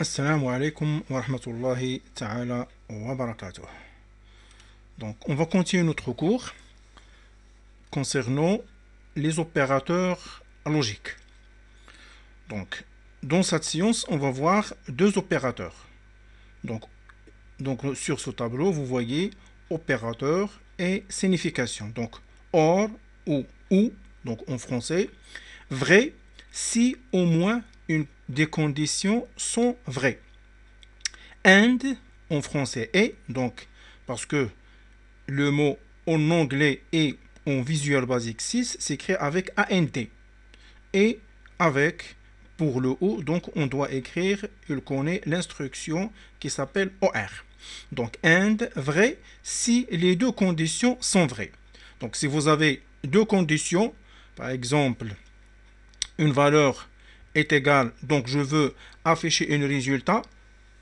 Assalamu alaikum wa rahmatullahi ta'ala wa barakatuh. Donc, on va continuer notre cours concernant les opérateurs logiques. Donc, dans cette science, on va voir deux opérateurs. Donc, sur ce tableau, vous voyez opérateur et signification. Donc, or ou, donc en français, vrai si au moins une des conditions sont vraies. And en français est, donc parce que le mot en anglais et en Visual Basic 6 s'écrit avec AND et avec pour le O, donc on doit écrire, il connaît l'instruction qui s'appelle OR. Donc and vrai si les deux conditions sont vraies. Donc si vous avez deux conditions, par exemple une valeur est égale, donc je veux afficher un résultat,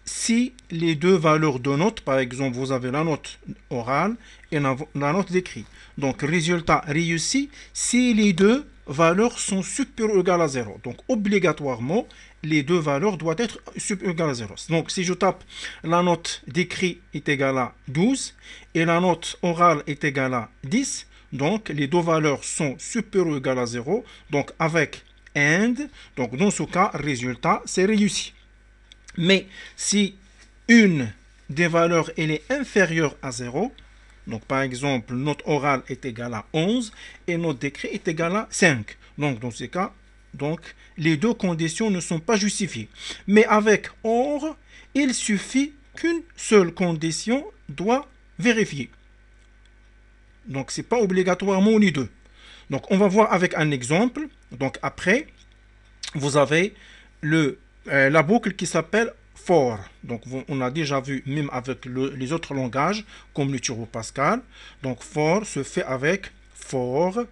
si les deux valeurs de note, par exemple, vous avez la note orale et la note d'écrit. Donc, résultat réussi si les deux valeurs sont supérieures ou égales à 0. Donc, obligatoirement, les deux valeurs doivent être supérieures ou égales à 0. Donc, si je tape la note d'écrit est égale à 12 et la note orale est égale à 10, donc les deux valeurs sont supérieures ou égales à 0. Donc, avec AND, donc dans ce cas, résultat, c'est réussi. Mais si une des valeurs elle est inférieure à 0, donc par exemple notre orale est égale à 11 et notre décret est égal à 5. Donc dans ce cas, donc, les deux conditions ne sont pas justifiées. Mais avec OR, il suffit qu'une seule condition doit vérifier. Donc ce n'est pas obligatoirement les deux. Donc on va voir avec un exemple. Donc après, vous avez la boucle qui s'appelle for. Donc on a déjà vu même avec les autres langages comme le Turbo Pascal. Donc for se fait avec for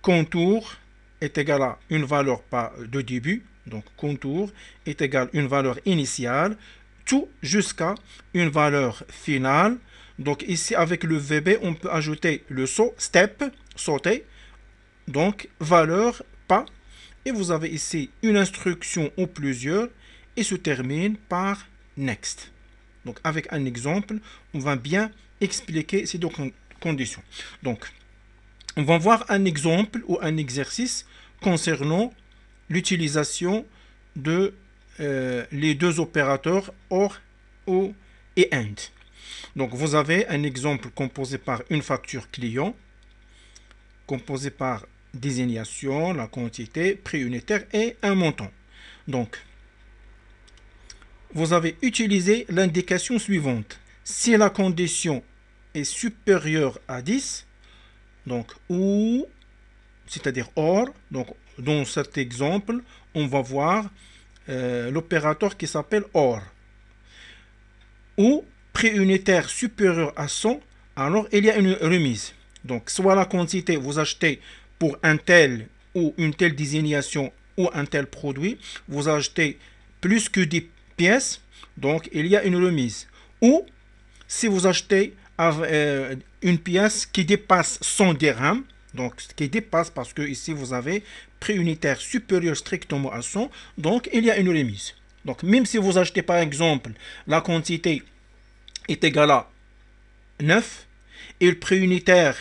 contour est égal à une valeur de début. Donc contour est égal à une valeur initiale, tout jusqu'à une valeur finale. Donc ici avec le VB on peut ajouter le saut, step, sauter. Donc valeur pas. Et vous avez ici une instruction ou plusieurs et se termine par next. Donc avec un exemple, on va bien expliquer ces deux conditions. Donc on va voir un exemple ou un exercice concernant l'utilisation de les deux opérateurs OR et AND. Donc vous avez un exemple composé par une facture client, composé par désignation, la quantité, prix unitaire et un montant. Donc, vous avez utilisé l'indication suivante. Si la condition est supérieure à 10, donc ou, c'est-à-dire or, donc dans cet exemple, on va voir l'opérateur qui s'appelle or. Ou prix unitaire supérieur à 100, alors il y a une remise. Donc, soit la quantité, vous achetez pour un tel ou une telle désignation ou un tel produit, vous achetez plus que 10 pièces, donc il y a une remise. Ou si vous achetez une pièce qui dépasse 100 dirhams, donc qui dépasse parce que ici vous avez prix unitaire supérieur strictement à 100, donc il y a une remise. Donc même si vous achetez par exemple la quantité est égale à 9 et le prix unitaire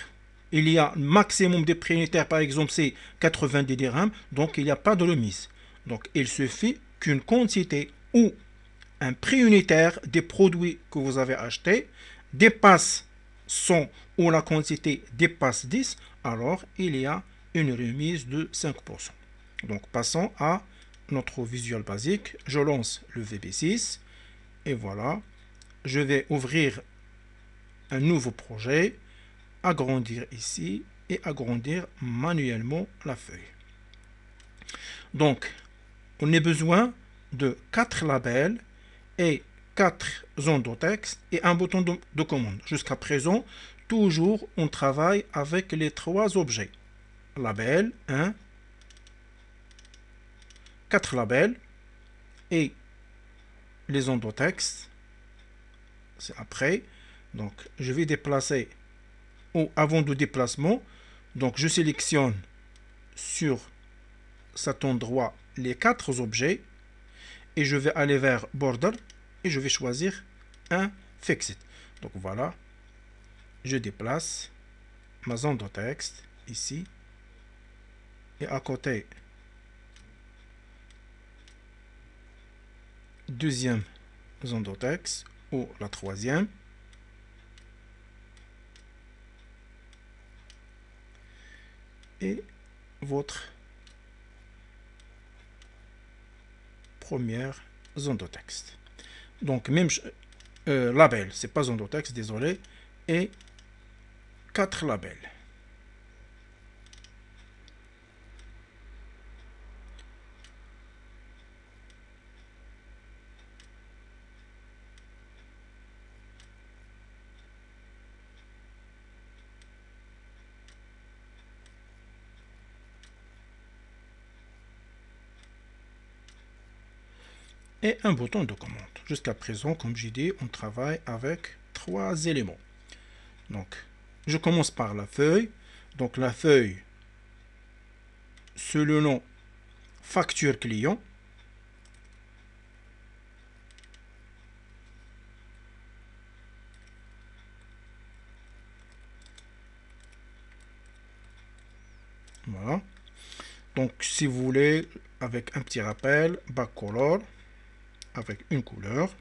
il y a un maximum de prix unitaires, par exemple, c'est 90 dirhams, donc il n'y a pas de remise. Donc il suffit qu'une quantité ou un prix unitaire des produits que vous avez achetés dépasse 100 ou la quantité dépasse 10, alors il y a une remise de 5%. Donc passons à notre visual basique. Je lance le VB6 et voilà. Je vais ouvrir un nouveau projet, agrandir ici et agrandir manuellement la feuille. Donc, on a besoin de 4 labels et 4 zones de texte et un bouton de commande. Jusqu'à présent, toujours on travaille avec les 3 objets. Label 1, 4 labels et les zones de texte. C'est après. Donc, je vais déplacer ou avant de déplacement. Donc, je sélectionne sur cet endroit les 4 objets et je vais aller vers Border et je vais choisir un Fixed. Donc voilà, je déplace ma zone de texte ici et à côté deuxième zone de texte ou la troisième. Et votre première zone de texte. Donc même label, c'est pas zone de texte, désolé, et 4 labels. Et un bouton de commande. Jusqu'à présent, comme j'ai dit, on travaille avec 3 éléments. Donc, je commence par la feuille. Donc, la feuille, c'est le nom facture client. Voilà. Donc, si vous voulez, avec un petit rappel, backcolor, avec une couleur.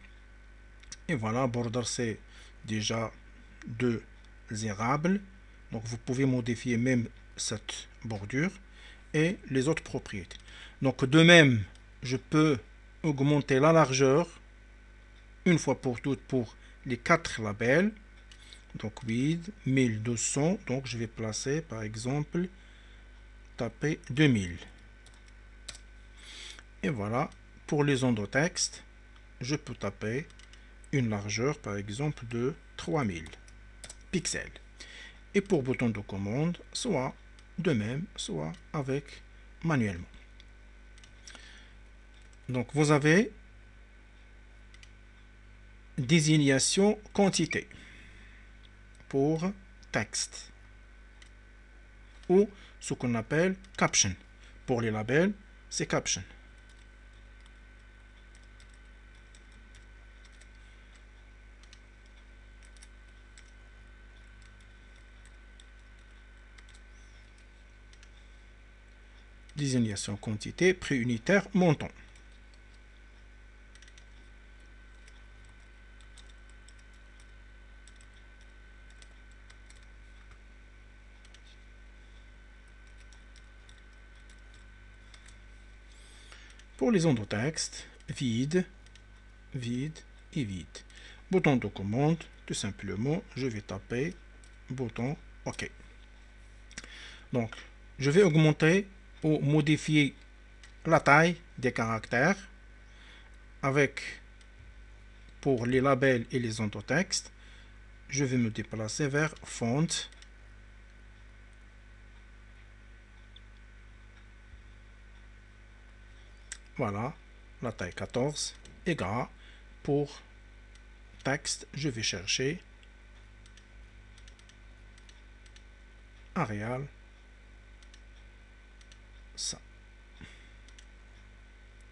Et voilà, border, c'est déjà 2 érables. Donc, vous pouvez modifier même cette bordure et les autres propriétés. Donc, de même, je peux augmenter la largeur une fois pour toutes pour les 4 labels. Donc, width 1200. Donc, je vais placer, par exemple, taper 2000. Et voilà, pour les zones de texte, je peux taper une largeur, par exemple, de 3000 pixels. Et pour bouton de commande, soit de même, soit avec manuellement. Donc, vous avez désignation quantité pour texte ou ce qu'on appelle caption. Pour les labels, c'est caption. Désignation quantité, prix unitaire, montant. Pour les zones de texte, vide, vide et vide. Bouton de commande, tout simplement, je vais taper bouton OK. Donc, je vais augmenter ou modifier la taille des caractères avec, pour les labels et les zones de texte, je vais me déplacer vers Font. Voilà, la taille 14 et gras. Pour texte, je vais chercher Arial, ça.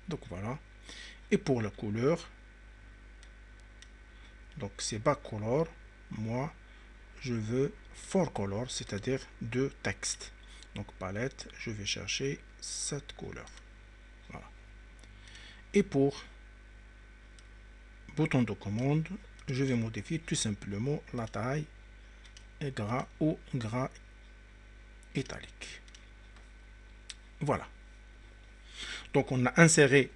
Donc voilà. Et pour la couleur, donc c'est backcolor. Moi, je veux forecolor, c'est-à-dire de texte. Donc palette, je vais chercher cette couleur. Voilà. Et pour bouton de commande, je vais modifier tout simplement la taille et gras ou gras italique. Voilà. Donc on a inséré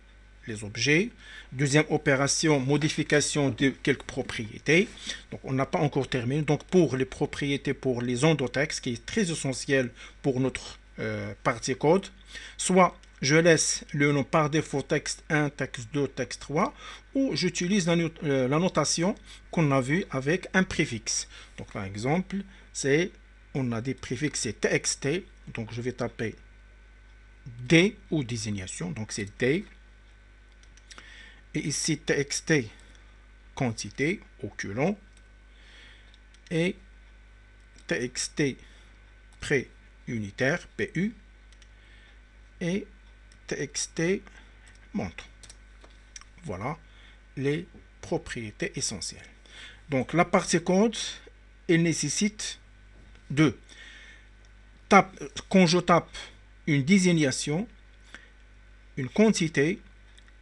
les objets. Deuxième opération, modification de quelques propriétés. Donc on n'a pas encore terminé. Donc pour les propriétés, pour les zones de texte, qui est très essentiel pour notre partie code, soit je laisse le nom par défaut texte 1, texte 2, texte 3, ou j'utilise la notation qu'on a vue avec un préfixe. Donc par exemple, on a des préfixes, c'est txt, donc je vais taper D ou désignation, donc c'est D. Et ici txt quantité au colon et txt prix unitaire PU et txt montant. Voilà les propriétés essentielles. Donc la partie code, elle nécessite de quand je tape une désignation, une quantité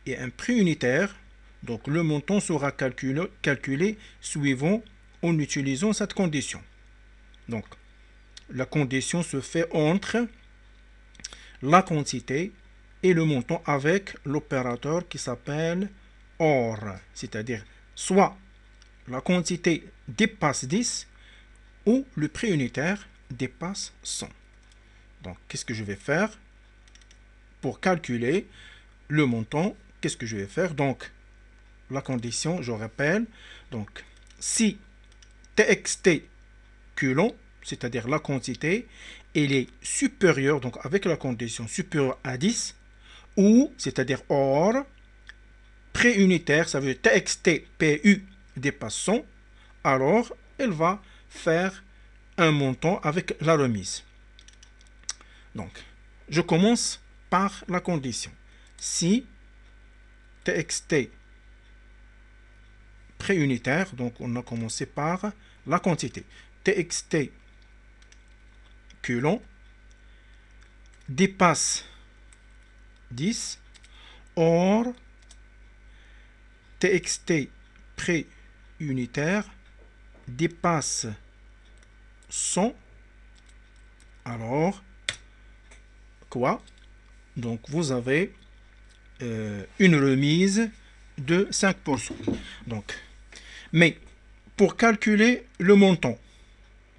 et un prix unitaire, donc le montant sera calculé suivant en utilisant cette condition. Donc la condition se fait entre la quantité et le montant avec l'opérateur qui s'appelle OR, c'est-à-dire soit la quantité dépasse 10 ou le prix unitaire dépasse 100. Donc, qu'est-ce que je vais faire pour calculer le montant? Qu'est-ce que je vais faire? Donc, la condition, je rappelle, donc, si TXT culon, c'est-à-dire la quantité, elle est supérieure, donc avec la condition supérieure à 10, ou, c'est-à-dire OR, prix unitaire, ça veut dire TXT PU dépasse 100, alors elle va faire un montant avec la remise. Donc, je commence par la condition. Si TXT préunitaire, donc on a commencé par la quantité. TXT culon dépasse 10, or TXT préunitaire dépasse 100, alors quoi? Donc vous avez une remise de 5%. Donc, mais pour calculer le montant,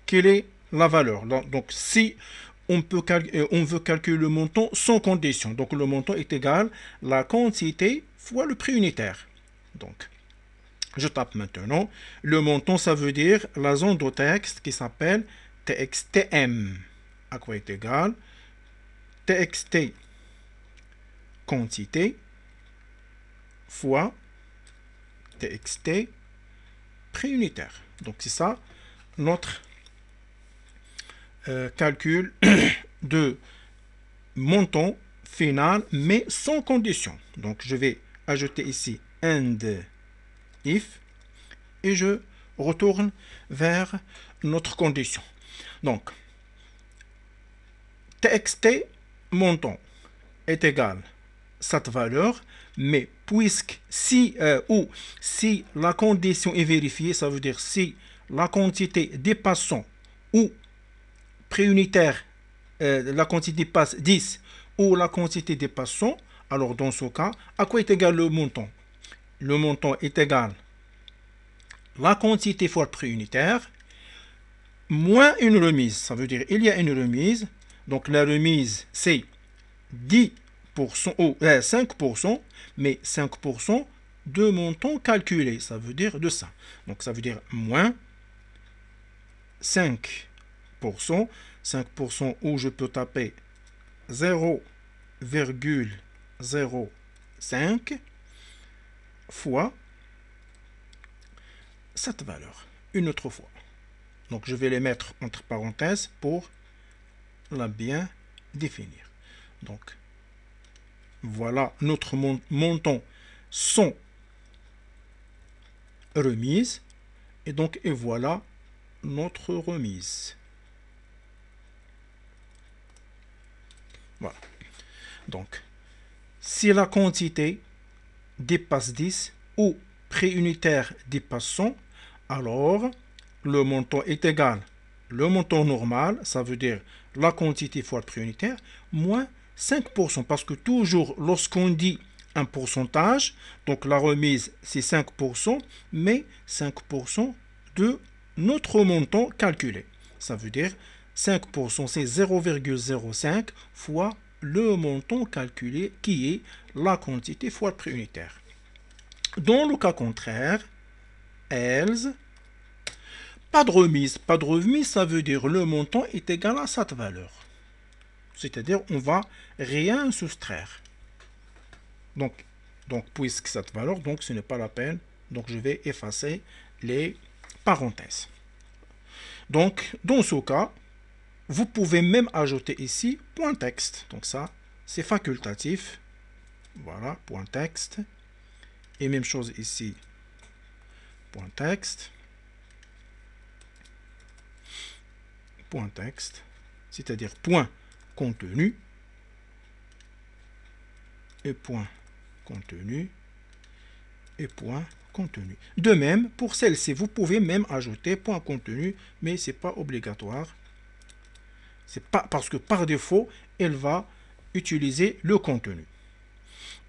quelle est la valeur? Donc si on veut calculer le montant sans condition, donc le montant est égal à la quantité fois le prix unitaire. Donc, je tape maintenant. Le montant, ça veut dire la zone de texte qui s'appelle TXTM. À quoi est égal? TXT quantité fois TXT prix unitaire. Donc, c'est ça notre calcul de montant final, mais sans condition. Donc, je vais ajouter ici end if et je retourne vers notre condition. Donc, TXT montant est égal à cette valeur, mais puisque si la condition est vérifiée, ça veut dire si la quantité dépassant ou prix unitaire, la quantité dépasse 10 ou la quantité dépasse 100, alors dans ce cas, à quoi est égal le montant? Le montant est égal à la quantité fois le prix unitaire moins une remise. Ça veut dire il y a une remise. Donc la remise, c'est 10% ou 5%, mais 5% de montant calculé. Ça veut dire de ça. Donc ça veut dire moins 5%. 5% où je peux taper 0,05 fois cette valeur. Une autre fois. Donc je vais les mettre entre parenthèses pour la bien définir. Donc voilà notre montant sans remise. Et donc et voilà notre remise. Voilà. Donc, si la quantité dépasse 10 ou prix unitaire dépasse 100, alors le montant est égal. Le montant normal, ça veut dire la quantité fois le prix unitaire, moins 5%. Parce que toujours, lorsqu'on dit un pourcentage, donc la remise, c'est 5%, mais 5% de notre montant calculé. Ça veut dire 5%, c'est 0,05 fois le montant calculé qui est la quantité fois le prix unitaire. Dans le cas contraire, else, pas de remise. Pas de remise, ça veut dire le montant est égal à cette valeur. C'est-à-dire on va rien soustraire. Donc puisque cette valeur, donc ce n'est pas la peine. Donc je vais effacer les parenthèses. Donc dans ce cas, vous pouvez même ajouter ici point texte. Donc ça, c'est facultatif. Voilà, point texte. Et même chose ici, point texte, c'est-à-dire point contenu, et point contenu, et point contenu. De même, pour celle-ci, vous pouvez même ajouter point contenu, mais ce n'est pas obligatoire. C'est pas parce que par défaut, elle va utiliser le contenu.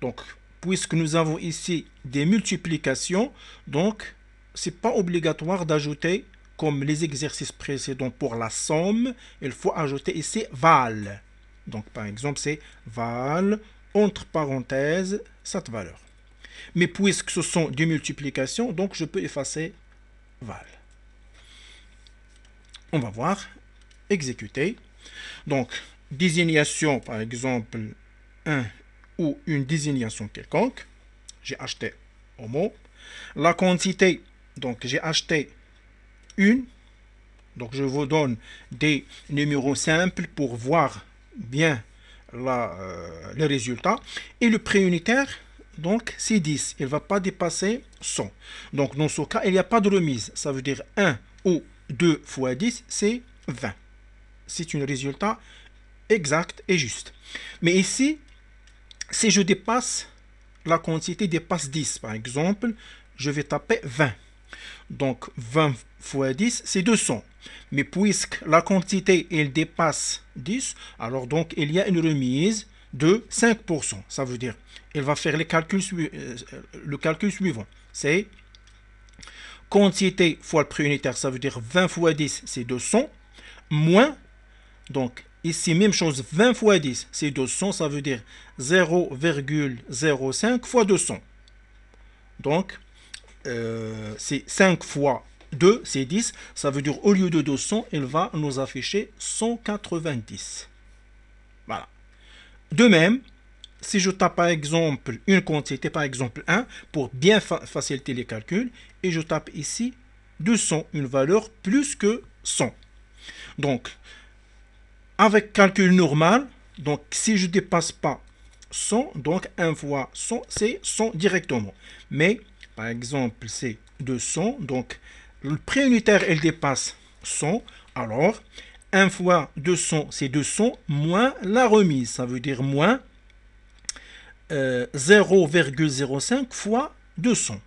Donc, puisque nous avons ici des multiplications, donc c'est pas obligatoire d'ajouter comme les exercices précédents pour la somme, il faut ajouter ici val. Donc par exemple, c'est val entre parenthèses cette valeur. Mais puisque ce sont des multiplications, donc je peux effacer val. On va voir, exécuter. Donc, désignation, par exemple, 1 ou une désignation quelconque. J'ai acheté au mot. La quantité, donc j'ai acheté une. Donc, je vous donne des numéros simples pour voir bien les résultats. Et le prix unitaire, donc, c'est 10. Il ne va pas dépasser 100. Donc, dans ce cas, il n'y a pas de remise. Ça veut dire 1 ou 2 fois 10, c'est 20. C'est un résultat exact et juste. Mais ici, si je dépasse, la quantité dépasse 10, par exemple, je vais taper 20. Donc, 20 fois 10, c'est 200. Mais puisque la quantité, elle dépasse 10, alors donc, il y a une remise de 5%. Ça veut dire, il va faire le calcul suivant. C'est quantité fois le prix unitaire, ça veut dire 20 fois 10, c'est 200, moins, donc, ici, même chose, 20 fois 10, c'est 200, ça veut dire 0,05 fois 200. Donc, c'est 5 fois 2, c'est 10. Ça veut dire, au lieu de 200, il va nous afficher 190. Voilà. De même, si je tape par exemple une quantité, par exemple 1, pour bien faciliter les calculs, et je tape ici 200, une valeur plus que 100. Donc, avec calcul normal, donc si je ne dépasse pas 100, donc 1 fois 100, c'est 100 directement. Mais, par exemple, c'est 200, donc le prix unitaire, elle dépasse 100, alors 1 fois 200, c'est 200, moins la remise, ça veut dire moins 0,05 fois 200.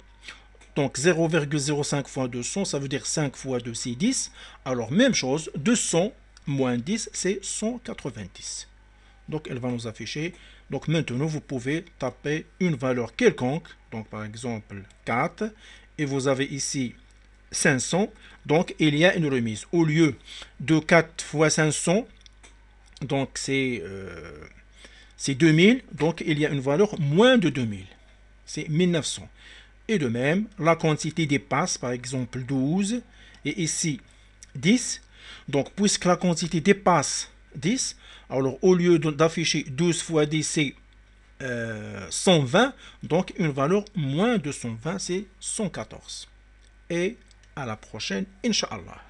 Donc 0,05 fois 200, ça veut dire 5 fois 2, c'est 10. Alors même chose, 200 moins 10, c'est 190. Donc elle va nous afficher. Donc maintenant, vous pouvez taper une valeur quelconque. Donc par exemple 4. Et vous avez ici 500. Donc il y a une remise. Au lieu de 4 fois 500, donc c'est 2000. Donc il y a une valeur moins de 2000. C'est 1900. Et de même, la quantité dépasse, par exemple, 12, et ici, 10. Donc, puisque la quantité dépasse 10, alors au lieu d'afficher 12 fois 10, c'est 120. Donc, une valeur moins de 120, c'est 114. Et à la prochaine, Inch'Allah.